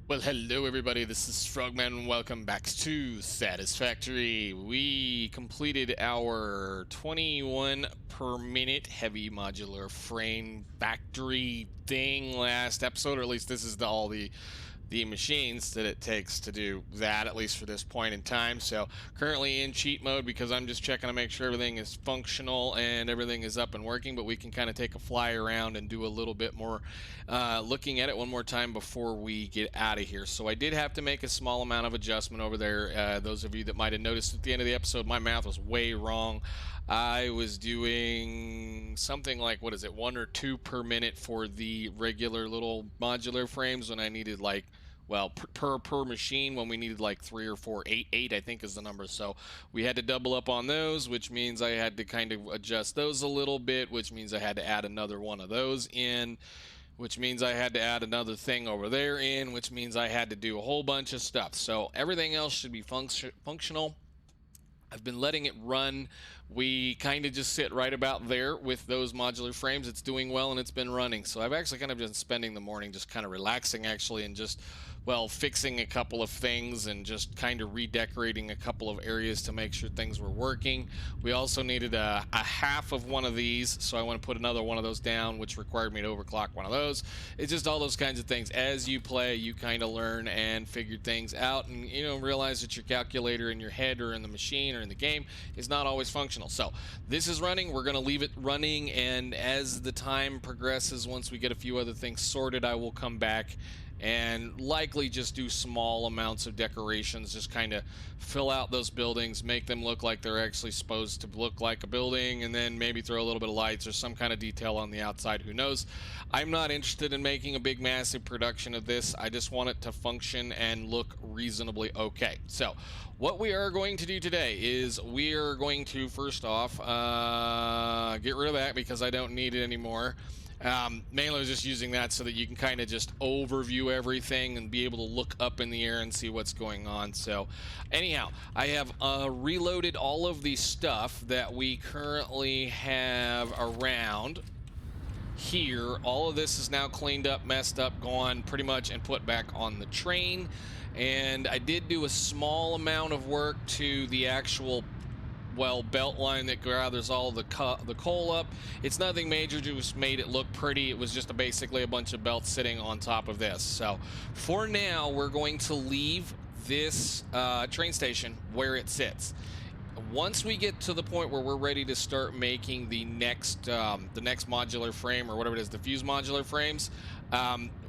Well, hello everybody, this is Frogman, and welcome back to Satisfactory. We completed our 21 per minute heavy modular frame factory thing last episode, or at least this is all the machines that it takes to do that, at least for this point in time. So currently in cheat mode because I'm just checking to make sure everything is functional and everything is up and working, but we can kind of take a fly around and do a little bit more looking at it one more time before we get out of here. So I did have to make a small amount of adjustment over there. Those of you that might have noticed at the end of the episode, my math was way wrong. I was doing something like, what is it, 1 or 2 per minute for the regular little modular frames when I needed like, well, per machine when we needed like 3 or 4, 8 I think is the number. So we had to double up on those, which means I had to kind of adjust those a little bit, which means I had to add another one of those in, which means I had to add another thing over there in, which means I had to do a whole bunch of stuff. So everything else should be functional. I've been letting it run. We kind of just sit right about there with those modular frames. It's doing well and it's been running. So I've actually kind of been spending the morning just kind of relaxing actually, and just, well, fixing a couple of things and just kind of redecorating a couple of areas to make sure things were working. We also needed a half of one of these, so I want to put another one of those down, which required me to overclock one of those. It's just all those kinds of things. As you play, you kind of learn and figure things out, and realize that your calculator in your head or in the machine or in the game is not always functional. So this is running. We're going to leave it running, and as the time progresses, once we get a few other things sorted, I will come back and likely just do small amounts of decorations, just kind of fill out those buildings, make them look like they're actually supposed to look like a building, and then maybe throw a little bit of lights or some kind of detail on the outside. Who knows? I'm not interested in making a big massive production of this. I just want it to function and look reasonably okay. So what we are going to do today is we are going to first off get rid of that because I don't need it anymore. Mainly I was just using that so that you can kind of just overview everything and be able to look up in the air and see what's going on. So anyhow, I have reloaded all of the stuff that we currently have around here. All of this is now cleaned up, messed up, gone pretty much, and put back on the train. And I did do a small amount of work to the actual, well, belt line that gathers all the coal up. It's nothing major, just made it look pretty. It was just basically a bunch of belts sitting on top of this. So for now, we're going to leave this train station where it sits. Once we get to the point where we're ready to start making the next modular frame, or whatever it is, the fuse modular frames,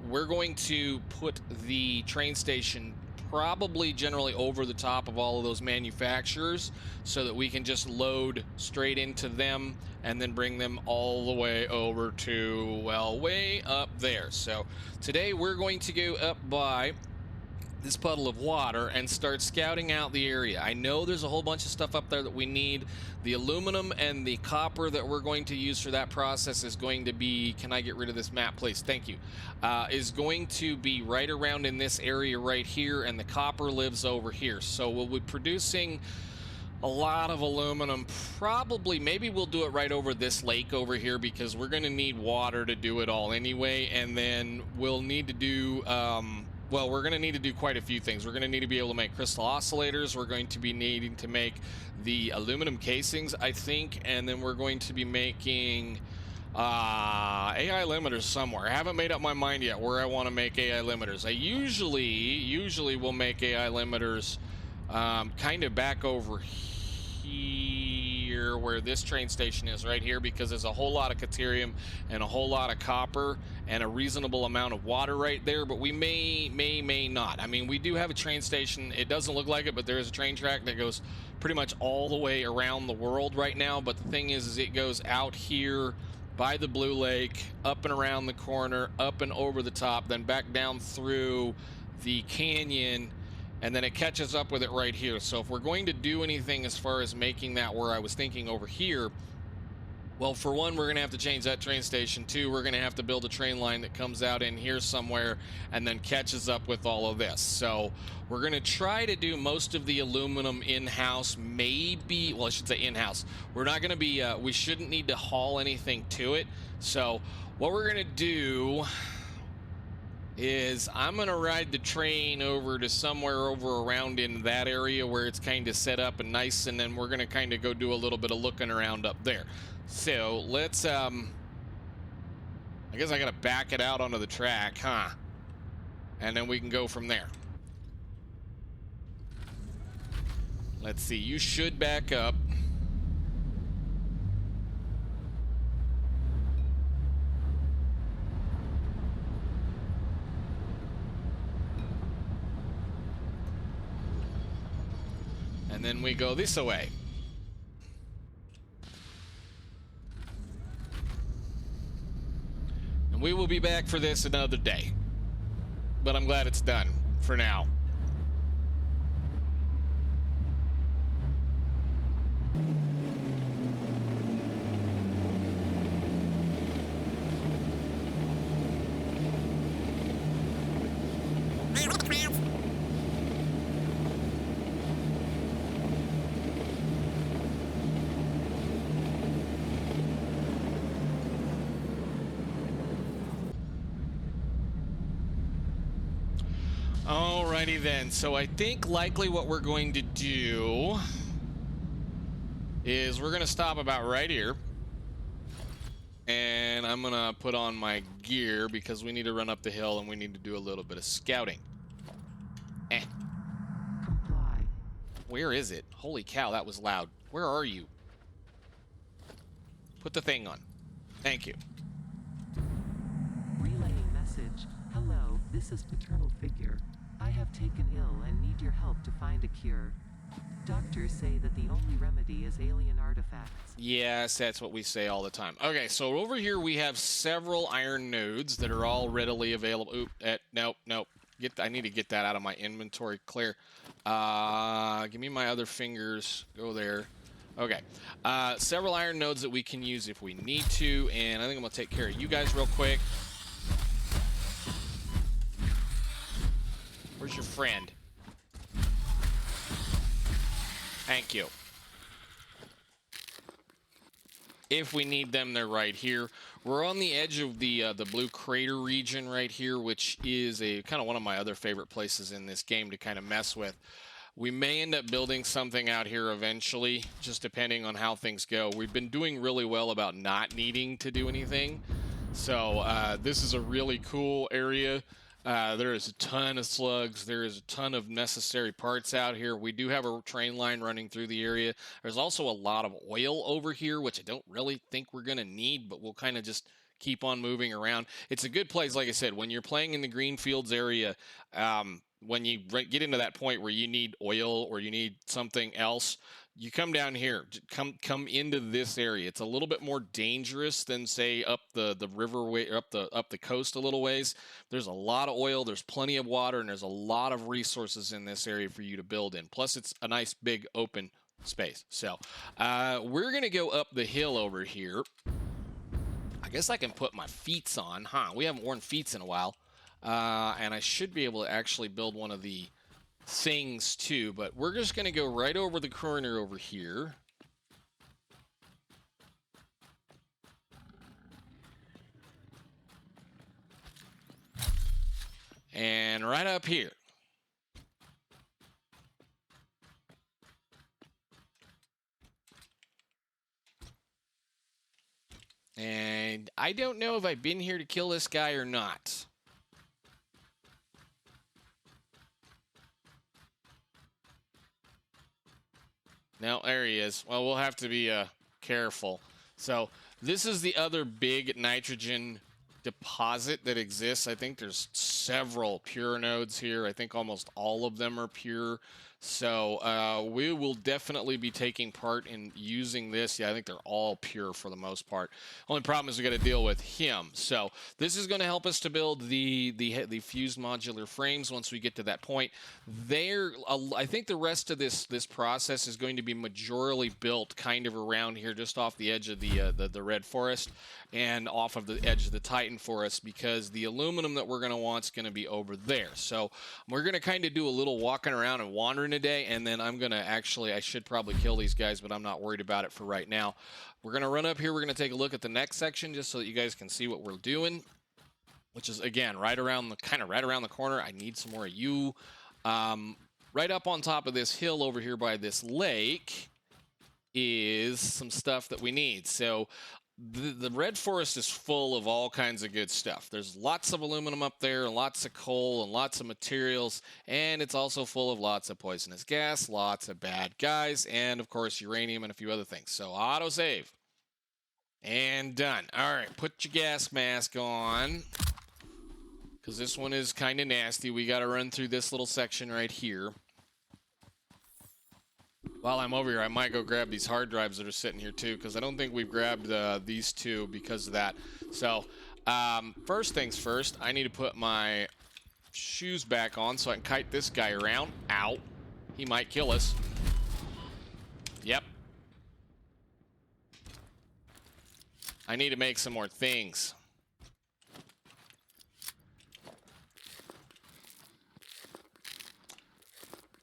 we're going to put the train station probably generally over the top of all of those manufacturers so that we can just load straight into them and then bring them all the way over to, well, way up there. So today we're going to go up by this puddle of water and start scouting out the area. I know there's a whole bunch of stuff up there that we need. The aluminum and the copper that we're going to use for that process is going to be, can I get rid of this map, please? Thank you. Is going to be right around in this area right here, and the copper lives over here. So we'll be producing a lot of aluminum. Probably, maybe we'll do it right over this lake over here because we're going to need water to do it all anyway, and then we'll need to do well, we're going to need to do quite a few things. We're going to need to be able to make crystal oscillators. We're going to be needing to make the aluminum casings, I think, and then we're going to be making AI limiters somewhere. I haven't made up my mind yet where I want to make AI limiters. I usually will make AI limiters kind of back over here where this train station is right here, because there's a whole lot of caterium and a whole lot of copper and a reasonable amount of water right there. But we may not. I mean, we do have a train station. It doesn't look like it, but there is a train track that goes pretty much all the way around the world right now. But the thing is it goes out here by the Blue Lake, up and around the corner, up and over the top, then back down through the canyon, and then it catches up with it right here. So if we're going to do anything as far as making that where I was thinking over here, well, for one, we're going to have to change that train station. Two, we're going to have to build a train line that comes out in here somewhere and then catches up with all of this. So we're going to try to do most of the aluminum in-house, maybe, well, I should say in-house. We're not going to be, we shouldn't need to haul anything to it. So what we're going to do is I'm going to ride the train over to somewhere over around in that area where it's kind of set up and nice, and then we're going to kind of go do a little bit of looking around up there. So let's, I guess I got to back it out onto the track, huh? And then we can go from there. Let's see, you should back up. And then we go this way. And we will be back for this another day. But I'm glad it's done for now. Alrighty then, so I think likely what we're going to do is we're going to stop about right here. And I'm going to put on my gear because we need to run up the hill and we need to do a little bit of scouting. Comply. Where is it? Holy cow, that was loud. Where are you? Put the thing on. Thank you. Relaying message. Hello, this is Paternal Figure. I have taken ill and need your help to find a cure. Doctors say that the only remedy is alien artifacts. Yes, that's what we say all the time. Okay, so over here we have several iron nodes that are all readily available. Oop, nope. I need to get that out of my inventory. Clear. Give me my other fingers. Go there. Okay. Several iron nodes that we can use if we need to, and I think I'm going to take care of you guys real quick. Where's your friend? Thank you. If we need them, they're right here. We're on the edge of the blue crater region right here, which is a kind of one of my other favorite places in this game to kind of mess with. We may end up building something out here eventually, just depending on how things go. We've been doing really well about not needing to do anything. So this is a really cool area. There is a ton of slugs. There is a ton of necessary parts out here. We do have a train line running through the area. There's also a lot of oil over here, which I don't really think we're going to need, but we'll kind of just keep on moving around. It's a good place, like I said, when you're playing in the Greenfields area, when you get into that point where you need oil or you need something else, you come down here, come into this area. It's a little bit more dangerous than, say, up the riverway, up the coast a little ways. There's a lot of oil, there's plenty of water, and there's a lot of resources in this area for you to build in. Plus, it's a nice big open space. So we're gonna go up the hill over here. I guess I can put my feets on, huh? We haven't worn feets in a while, and I should be able to actually build one of the things too, but we're just going to go right over the corner over here. And right up here. And I don't know if I've been here to kill this guy or not. No, there he is. Well, we'll have to be careful. So this is the other big nitrogen deposit that exists. I think there's several pure nodes here. I think almost all of them are pure. So we will definitely be taking part in using this. Yeah, I think they're all pure for the most part. Only problem is we got to deal with him. So this is going to help us to build the fused modular frames once we get to that point. I think the rest of this process is going to be majorly built kind of around here, just off the edge of the red forest and off of the edge of the Titan forest, because the aluminum that we're going to want is going to be over there. So we're going to kind of do a little walking around and wandering today, and then I'm going to I should probably kill these guys, but I'm not worried about it for right now. We're going to run up here. We're going to take a look at the next section just so that you guys can see what we're doing. which is again right around the corner. I need some more of you. Right up on top of this hill over here by this lake is some stuff that we need. So the red forest is full of all kinds of good stuff. There's lots of aluminum up there, and lots of coal, and lots of materials, and it's also full of lots of poisonous gas, lots of bad guys, and of course uranium and a few other things. So autosave. And done. All right, put your gas mask on, because this one is kind of nasty. We got to run through this little section right here. While I'm over here, I might go grab these hard drives that are sitting here too, because I don't think we've grabbed these two because of that. So first things first, I need to put my shoes back on so I can kite this guy around. Ow. He might kill us. Yep. I need to make some more things.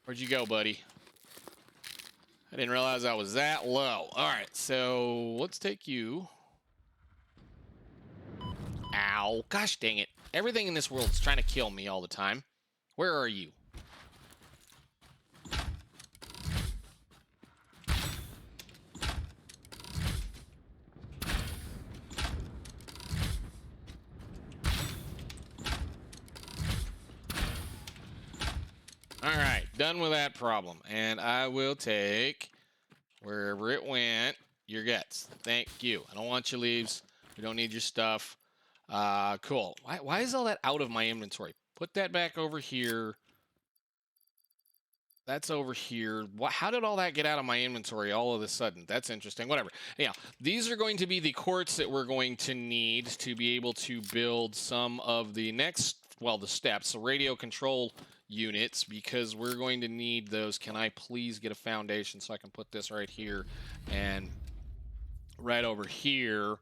Where'd you go, buddy? I didn't realize I was that low. All right, so let's take you. Ow. Gosh dang it. Everything in this world is trying to kill me all the time. Where are you? All right, done with that problem. And I will take wherever it went, your guts. Thank you. I don't want your leaves. We don't need your stuff. Cool. Why is all that out of my inventory? Put that back over here. That's over here. How did all that get out of my inventory all of a sudden? That's interesting. Whatever. Yeah, these are going to be the quartz that we're going to need to be able to build some of the next, well, the steps, the radio control units, because we're going to need those. Can I please get a foundation so I can put this right here and right over here?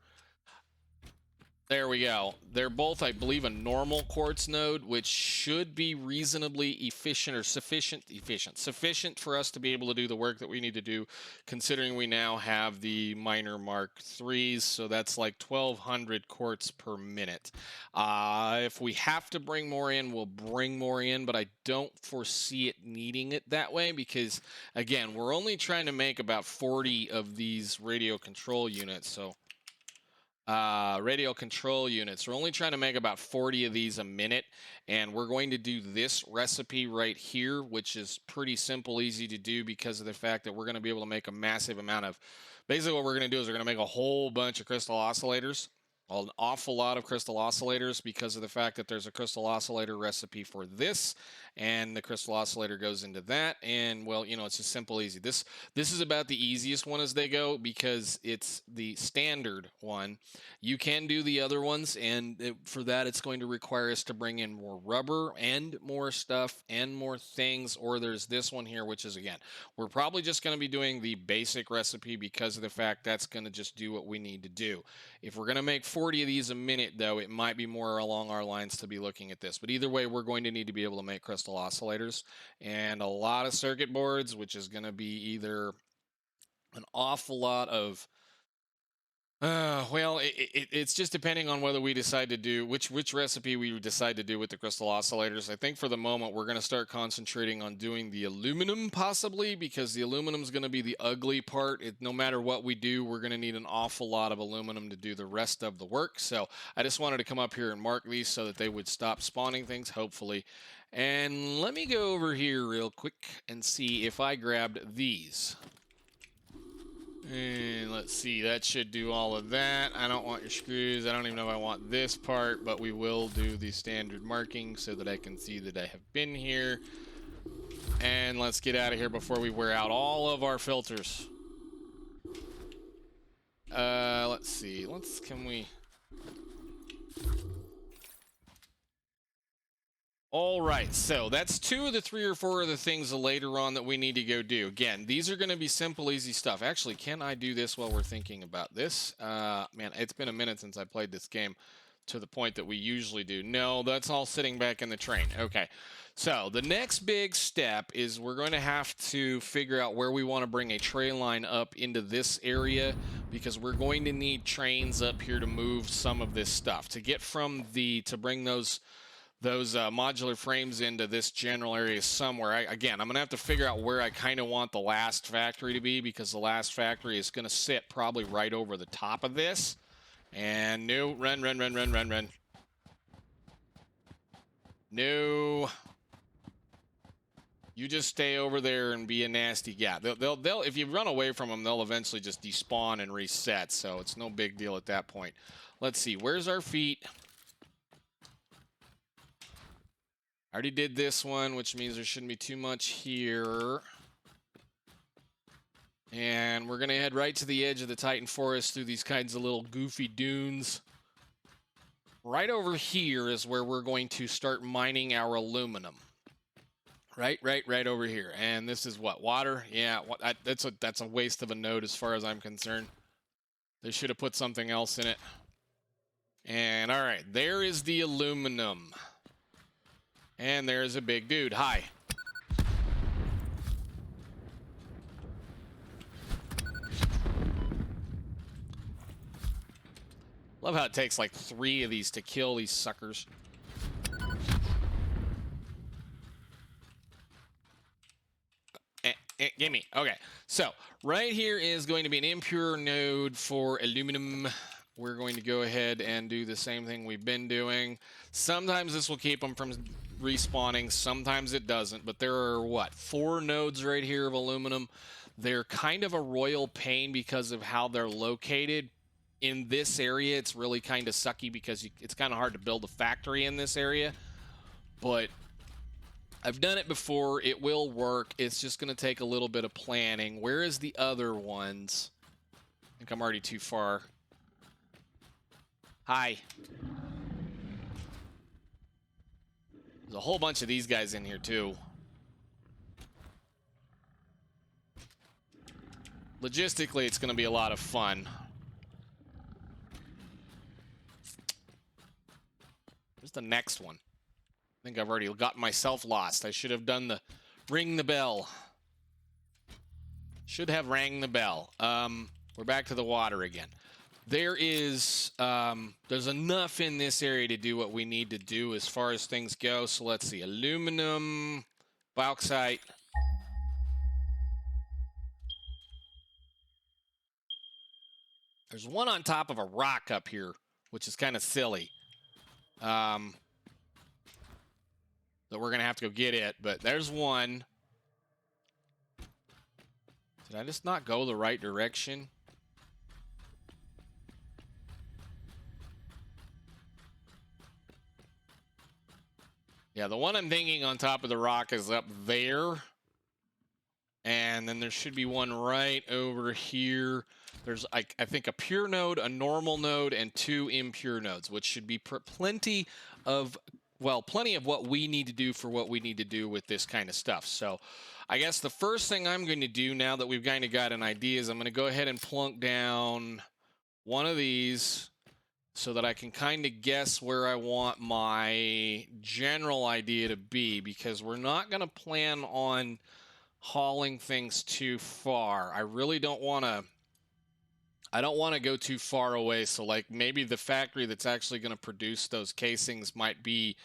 There we go. They're both, I believe, a normal quartz node, which should be reasonably efficient or sufficient for us to be able to do the work that we need to do, considering we now have the minor Mark IIIs. So that's like 1,200 quartz per minute. If we have to bring more in, we'll bring more in, but I don't foresee it needing it that way because, again, we're only trying to make about 40 of these radio control units. So radio control units. We're only trying to make about 40 of these a minute, and we're going to do this recipe right here, which is pretty simple, easy to do because of the fact that we're going to be able to make a massive amount of, basically what we're going to do is we're going to make a whole bunch of crystal oscillators, an awful lot of crystal oscillators, because of the fact that there's a crystal oscillator recipe for this, and the crystal oscillator goes into that, and well, you know, it's just simple, easy. This is about the easiest one as they go because it's the standard one. You can do the other ones, and for that it's going to require us to bring in more rubber and more stuff and more things, or there's this one here, which is, again, we're probably just going to be doing the basic recipe because of the fact that's going to just do what we need to do. If we're going to make 40 of these a minute, though, it might be more along our lines to be looking at this. But either way, we're going to need to be able to make crystal oscillators and a lot of circuit boards, which is going to be either an awful lot of well, it's just depending on whether we decide to do which recipe we decide to do with the crystal oscillators. I think for the moment we're going to start concentrating on doing the aluminum, possibly, because the aluminum is going to be the ugly part. No matter what we do, we're going to need an awful lot of aluminum to do the rest of the work. So I just wanted to come up here and mark these so that they would stop spawning things, hopefully. And let me go over here real quick and see if I grabbed these. And let's see, that should do all of that. I don't want your screws. I don't even know if I want this part, but we will do the standard marking so that I can see that I have been here. And let's get out of here before we wear out all of our filters. Let's see. Can we... All right, so that's 2 of the 3 or 4 of the things later on that we need to go do. Again, these are going to be simple, easy stuff. Actually, can I do this while we're thinking about this? Man, it's been a minute since I played this game. to the point that we usually do. No, that's all sitting back in the train. Okay. So the next big step is we're going to have to figure out where we want to bring a tray line up into this area, because we're going to need trains up here to move some of this stuff. To get from to bring those modular frames into this general area somewhere. Again, I'm going to have to figure out where I kind of want the last factory to be, because the last factory is going to sit probably right over the top of this. And no, run. No. You just stay over there and be a nasty. Yeah, they'll if you run away from them, they'll eventually just despawn and reset. So it's no big deal at that point. Let's see. Where's our feet? I already did this one, which means there shouldn't be too much here. And we're going to head right to the edge of the Titan Forest through these kinds of little goofy dunes. Right over here is where we're going to start mining our aluminum. Right over here. And this is what? Water? Yeah, that's a waste of a node as far as I'm concerned. They should have put something else in it. And all right, there is the aluminum. And there's a big dude. Hi. Love how it takes like 3 of these to kill these suckers. Gimme. Okay. So right here is going to be an impure node for aluminum. We're going to go ahead and do the same thing we've been doing. Sometimes this will keep them from respawning. Sometimes it doesn't. But there are, what, 4 nodes right here of aluminum. They're kind of a royal pain because of how they're located. In this area, it's really kind of sucky because it's kind of hard to build a factory in this area. But I've done it before. It will work. It's just going to take a little bit of planning. Where is the other ones? I think I'm already too far. Hi. There's a whole bunch of these guys in here, too. Logistically, it's going to be a lot of fun. Where's the next one? I think I've already gotten myself lost. I should have done the ring the bell. Should have rang the bell. We're back to the water again. There is, there's enough in this area to do what we need to do as far as things go. So let's see. Aluminum, bauxite. There's one on top of a rock up here, which is kind of silly. That we're going to have to go get it, but there's one. Did I just not go the right direction? Yeah, the one I'm thinking on top of the rock is up there. And then there should be one right over here. There's, I think, a pure node, a normal node, and 2 impure nodes, which should be plenty of what we need to do for what we need to do with this kind of stuff. So I guess the first thing I'm going to do now that we've kind of got an idea is I'm going to go ahead and plunk down one of these so that I can kind of guess where I want my general idea to be, because we're not going to plan on hauling things too far. I really don't want to. I don't want to go too far away, so like maybe the factory that's actually going to produce those casings might be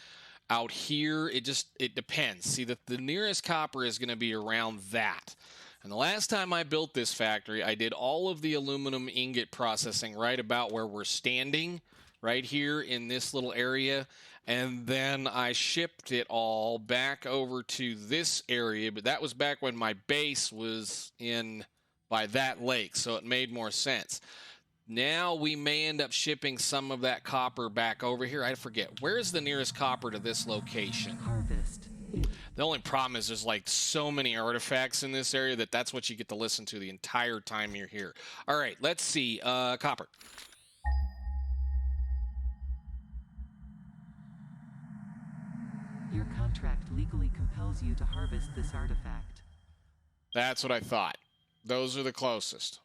out here. It depends. See, the nearest copper is going to be around that. And the last time I built this factory, I did all of the aluminum ingot processing right about where we're standing, right here in this little area. And then I shipped it all back over to this area, but that was back when my base was in by that lake, so it made more sense. Now we may end up shipping some of that copper back over here. I forget. Where's the nearest copper to this location? Harvest. The only problem is there's like so many artifacts in this area that's what you get to listen to the entire time you're here. All right, let's see. Copper. Your contract legally compels you to harvest this artifact. That's what I thought. Those are the closest.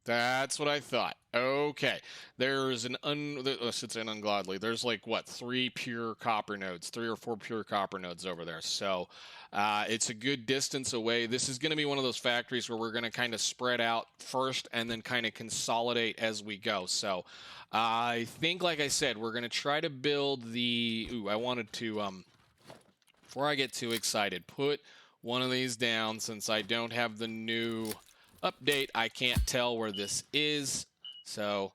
That's what I thought. Okay. There's I should say an ungodly. There's like, what, 3 pure copper nodes, 3 or 4 pure copper nodes over there. So it's a good distance away. This is going to be one of those factories where we're going to kind of spread out first and then kind of consolidate as we go. So I think, like I said, we're going to try to build the... Ooh, I wanted to, before I get too excited, put one of these down since I don't have the new update. I can't tell where this is. So,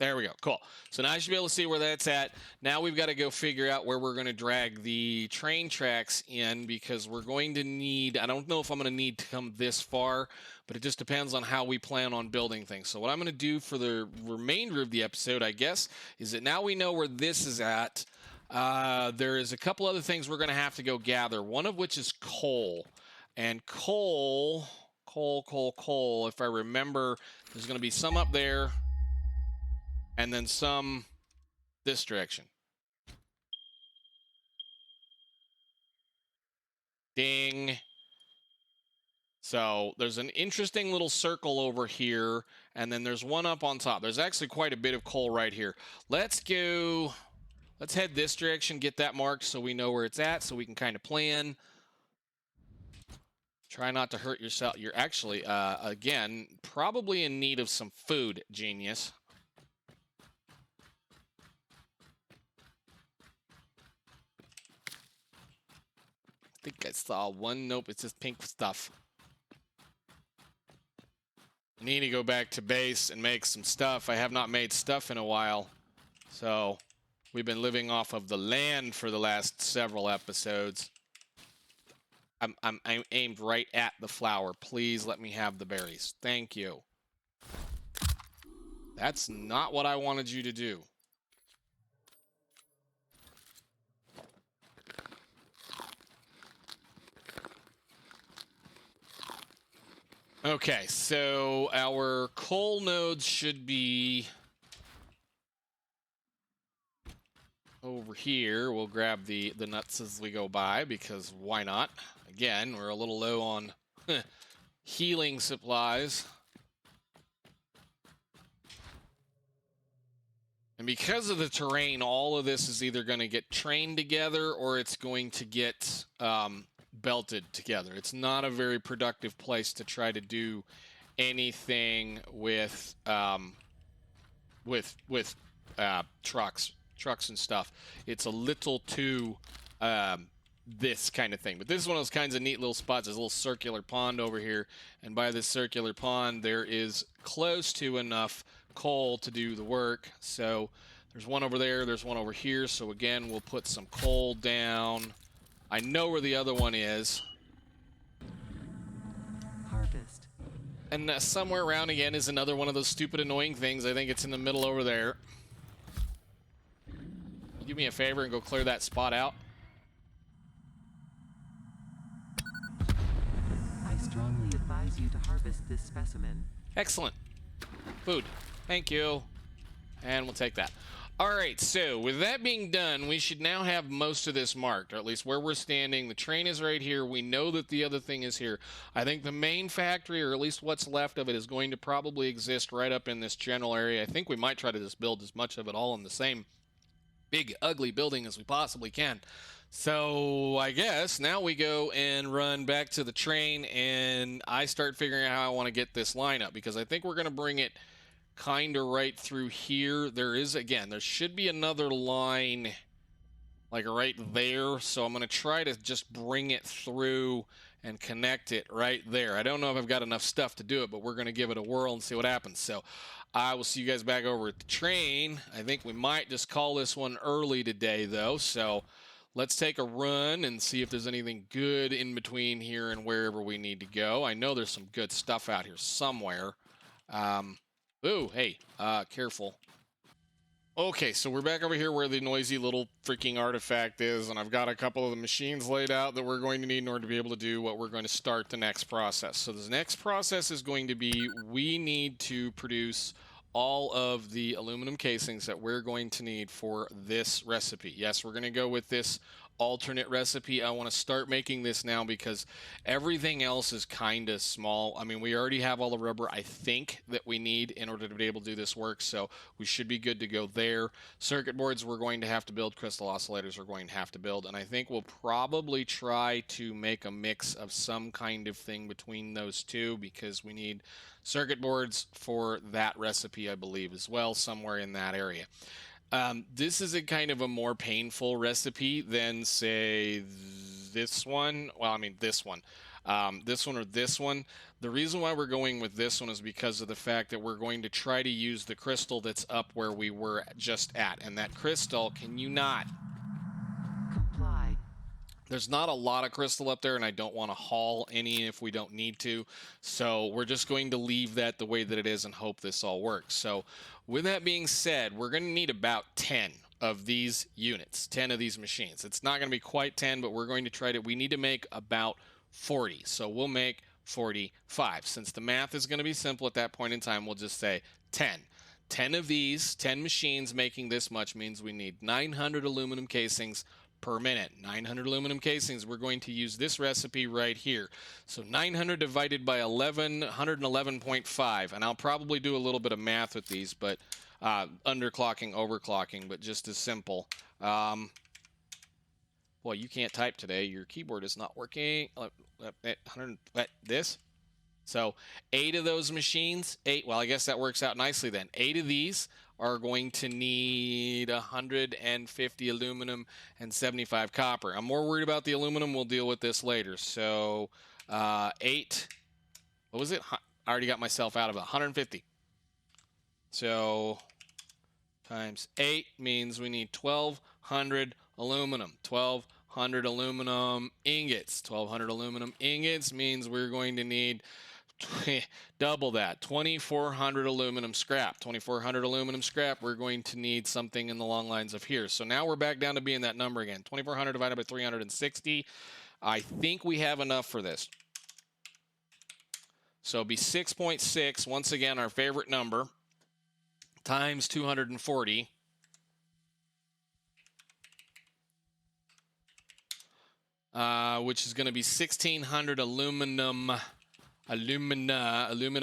there we go. Cool. So now I should be able to see where that's at. Now we've got to go figure out where we're going to drag the train tracks in, because we're going to need, I don't know if I'm going to need to come this far, but it just depends on how we plan on building things. So what I'm going to do for the remainder of the episode, I guess, is that now we know where this is at. There is a couple other things we're going to have to go gather, one of which is coal. And coal, if I remember, there's going to be some up there and then some this direction. Ding. So there's an interesting little circle over here, and then there's one up on top. There's actually quite a bit of coal right here. Let's head this direction, get that marked so we know where it's at, so we can kind of plan. Try not to hurt yourself. You're actually, again, probably in need of some food, genius. I think I saw one. Nope, it's just pink stuff. I need to go back to base and make some stuff. I have not made stuff in a while. So we've been living off of the land for the last several episodes. I'm aimed right at the flower. Please let me have the berries. Thank you. That's not what I wanted you to do. Okay, so our coal nodes should be over here. We'll grab the nuts as we go by, because why not? Again, we're a little low on healing supplies. And because of the terrain, all of this is either going to get trained together or it's going to get belted together. It's not a very productive place to try to do anything with trucks and stuff. It's a little too this kind of thing. But this is one of those kinds of neat little spots. There's a little circular pond over here, and by this circular pond there is close to enough coal to do the work. So there's one over there, there's one over here. So again, we'll put some coal down. I know where the other one is. Harvest. And somewhere around again is another one of those stupid annoying things. I think it's in the middle over there. Do me a favor and go clear that spot out. I strongly advise you to harvest this specimen. Excellent. Food. Thank you. And we'll take that. Alright, so with that being done, we should now have most of this marked, or at least where we're standing. The train is right here. We know that the other thing is here. I think the main factory, or at least what's left of it, is going to probably exist right up in this general area. I think we might try to just build as much of it all in the same big, ugly building as we possibly can. So I guess now we go and run back to the train, and I start figuring out how I want to get this line up, because I think we're going to bring it kind of right through here. There should be another line like right there, so I'm going to try to just bring it through and connect it right there. I don't know if I've got enough stuff to do it, but we're going to give it a whirl and see what happens. So I will see you guys back over at the train. I think we might just call this one early today, though, so let's take a run and see if there's anything good in between here and wherever we need to go. I know there's some good stuff out here somewhere. Ooh, hey, careful. Okay, so we're back over here where the noisy little freaking artifact is, and I've got a couple of the machines laid out that we're going to need in order to be able to do what we're going to start the next process. So the next process is going to be, we need to produce all of the aluminum casings that we're going to need for this recipe. Yes, we're going to go with this alternate recipe. I want to start making this now because everything else is kind of small. I mean, we already have all the rubber I think that we need in order to be able to do this work, so we should be good to go there. Circuit boards we're going to have to build, crystal oscillators we're going to have to build, and I think we'll probably try to make a mix of some kind of thing between those two because we need circuit boards for that recipe, I believe, as well, somewhere in that area. This is a kind of a more painful recipe than, say, this one. Well, I mean, this one. This one or this one. The reason why we're going with this one is because of the fact that we're going to try to use the crystal that's up where we were just at. And that crystal, can you not? Comply. There's not a lot of crystal up there, and I don't want to haul any if we don't need to. So we're just going to leave that the way that it is and hope this all works. So with that being said, we're going to need about 10 of these units, 10 of these machines. It's not going to be quite 10, but we're going to try to, we need to make about 40. So we'll make 45. Since the math is going to be simple at that point in time, we'll just say 10. 10 of these, 10 machines making this much means we need 900 aluminum casings per minute. 900 aluminum casings, we're going to use this recipe right here. So 900 divided by 111.5, and I'll probably do a little bit of math with these, but underclocking, overclocking, but just as simple. Well, you can't type today. Your keyboard is not working. 100, this? So 8 of those machines, 8, well, I guess that works out nicely then. 8 of these are going to need 150 aluminum and 75 copper. I'm more worried about the aluminum. We'll deal with this later. So 8, what was it? I already got myself out of it. 150. So times 8 means we need 1,200 aluminum. 1,200 aluminum ingots. 1,200 aluminum ingots means we're going to need double that, 2,400 aluminum scrap. 2,400 aluminum scrap, we're going to need something in the long lines of here. So now we're back down to being that number again. 2,400 divided by 360. I think we have enough for this. So it'll be 6.6, once again, our favorite number, times 240. Which is going to be 1,600 alumina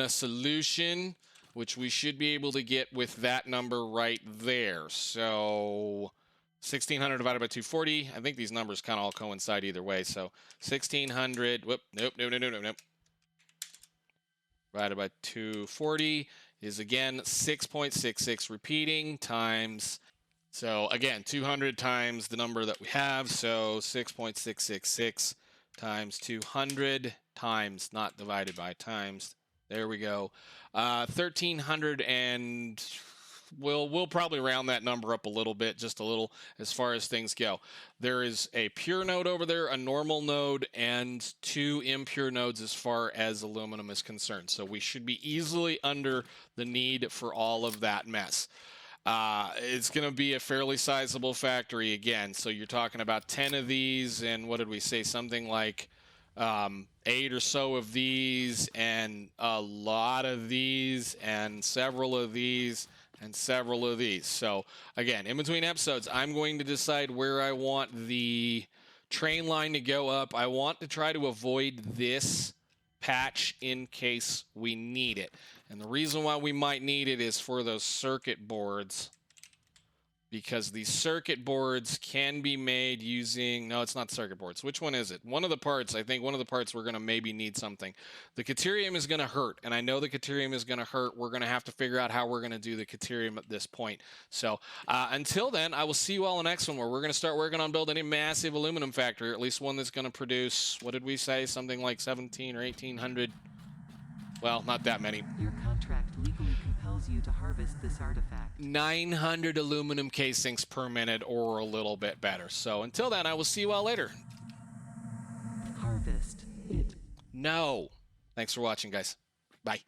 solution, which we should be able to get with that number right there. So 1,600 divided by 240. I think these numbers kind of all coincide either way. So 1,600, whoop, nope. Divided by 240 is again 6.66 repeating times, so again, 200 times the number that we have. So 6.666 times 200 times, not divided by, times. There we go. 1,300, and we'll probably round that number up a little bit, just a little, as far as things go. There is a pure node over there, a normal node, and 2 impure nodes as far as aluminum is concerned. So we should be easily under the need for all of that mess. It's going to be a fairly sizable factory again. So you're talking about 10 of these, and what did we say? Something like 8 or so of these, and a lot of these, and several of these, and several of these. So again, in between episodes, I'm going to decide where I want the train line to go up. I want to try to avoid this patch in case we need it. And the reason why we might need it is for those circuit boards, because these circuit boards can be made using, no, it's not circuit boards. Which one is it? One of the parts, I think one of the parts we're going to maybe need something. The caterium is going to hurt, and I know the caterium is going to hurt. We're going to have to figure out how we're going to do the caterium at this point. So until then, I will see you all in the next one, where we're going to start working on building a massive aluminum factory, or at least one that's going to produce, what did we say, something like 1,700 or 1,800. Well, not that many. Your contract legally compels you to harvest this artifact. 900 aluminum casings per minute, or a little bit better. So until then, I will see you all later. Harvest it. No. Thanks for watching, guys. Bye.